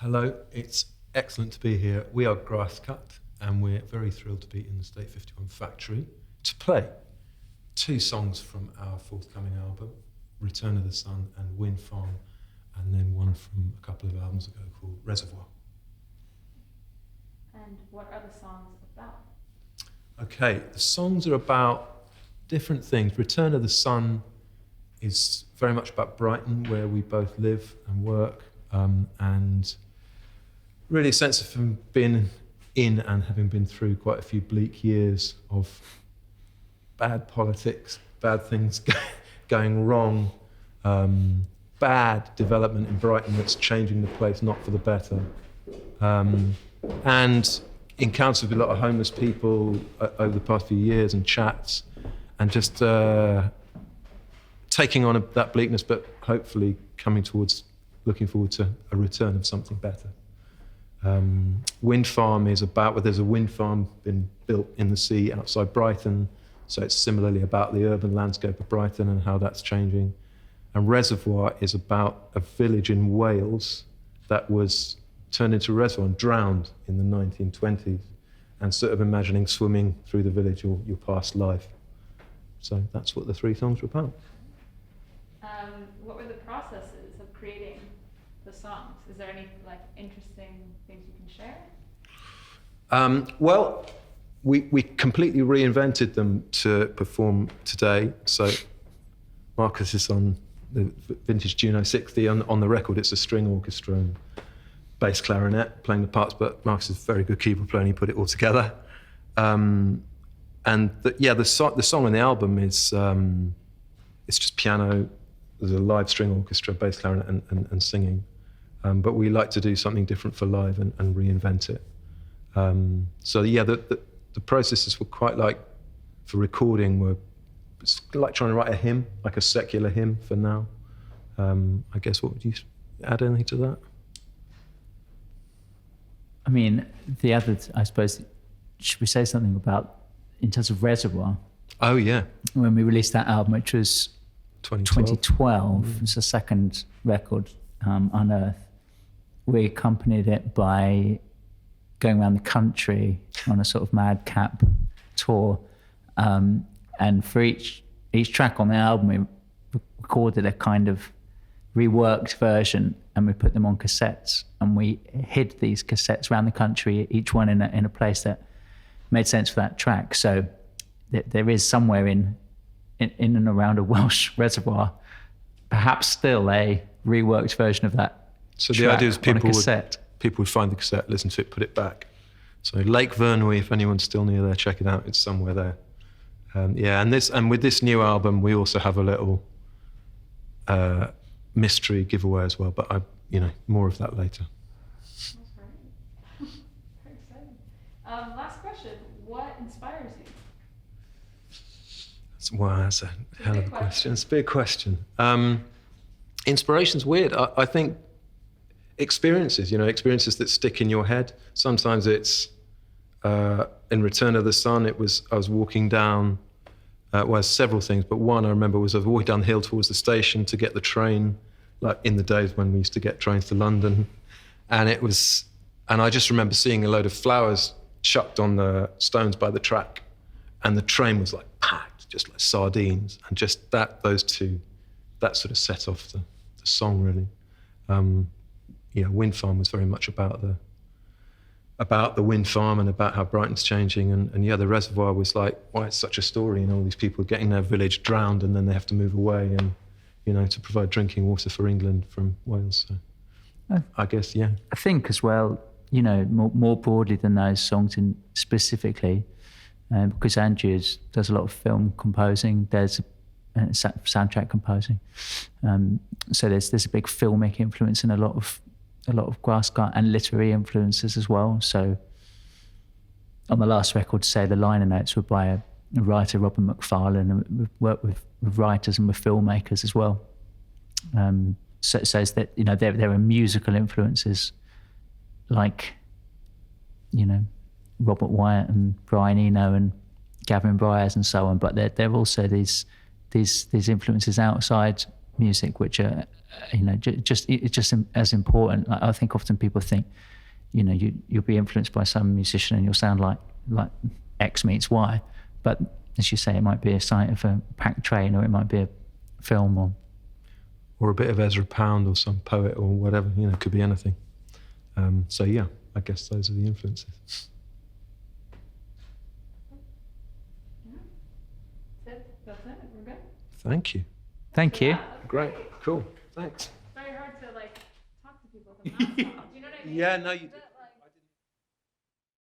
Hello, it's excellent to be here. We are Grasscut, and we're very thrilled to be in the state51 factory to play two songs from our forthcoming album, Return of the Sun and Wind Farm, and then one from a couple of albums ago called Reservoir. And what are the songs about? Okay, the songs are about different things. Return of the Sun is very much about Brighton, where we both live and work, and really a sense of being in and having been through quite a few bleak years of bad politics, bad things going wrong, bad development in Brighton that's changing the place not for the better, and encounters with a lot of homeless people over the past few years and chats, and just taking on that bleakness, but hopefully looking forward to a return of something better. Wind Farm is about, there's a wind farm been built in the sea outside Brighton, so it's similarly about the urban landscape of Brighton and how that's changing. And Reservoir is about a village in Wales that was turned into a reservoir and drowned in the 1920s, and sort of imagining swimming through the village or your past life. So that's what the three songs are about. What were the processes of creating the songs? Is there any interesting things you can share? Well, we completely reinvented them to perform today. So Marcus is on the vintage Juno 60. On the record, it's a string orchestra and bass clarinet playing the parts, but Marcus is a very good keyboard player and he put it all together. And the song on the album is it's just piano. There's a live string orchestra, bass clarinet and singing. But we like to do something different for live and reinvent it. The processes were quite like, for recording, it's like trying to write a hymn, like a secular hymn for now. I guess, what would you add anything to that? I mean, I suppose, should we say something about, in terms of Reservoir? Oh, yeah. When we released that album, which was 2012, it's the second record, Unearth. We accompanied it by going around the country on a sort of madcap tour. And for each track on the album, we recorded a kind of reworked version, and we put them on cassettes, and we hid these cassettes around the country, each one in a place that made sense for that track. So there is somewhere in and around a Welsh reservoir, perhaps still a reworked version of that. So the idea is people would find the cassette, listen to it, put it back. So Lake Vyrnwy, if anyone's still near there, check it out. It's somewhere there. And with this new album, we also have a little mystery giveaway as well. But more of that later. That's great. Very exciting. Last question: what inspires you? Wow, that's a hell of a question. It's a big question. Inspiration's weird. I think experiences that stick in your head. Sometimes it's in Return of the Sun. I was walking down. Several things, but one I remember was I was walking down the hill towards the station to get the train, like in the days when we used to get trains to London, and I just remember seeing a load of flowers chucked on the stones by the track, and the train was like packed, just like sardines, and just that sort of set off the song really. Wind Farm was very much about the wind farm and about how Brighton's changing, and the Reservoir was like, why it's such a story, all these people getting their village drowned and then they have to move away and to provide drinking water for England from Wales. So I guess, yeah. I think as well, more broadly than those songs specifically, because Andrew does a lot of film composing, there's soundtrack composing, so there's a big filmic influence and a lot of Grasscut and literary influences as well. So on the last record, say the liner notes were by a writer, Robin McFarlane, and we've worked with writers and with filmmakers as well. So it's that there are musical influences like Robert Wyatt and Brian Eno and Gavin Bryars and so on, but there are also these influences outside music, which are, it's just as important. Like, I think often people think, you'll be influenced by some musician and you'll sound like X meets Y, but as you say, it might be a sight of a packed train, or it might be a film, or a bit of Ezra Pound or some poet or whatever. It could be anything. So yeah, I guess those are the influences. That's it. We're good. Thank you. Thank you. Great. Cool. Thanks. It's very hard to talk to people with a mask on. Do you know what I mean? Yeah. No. You.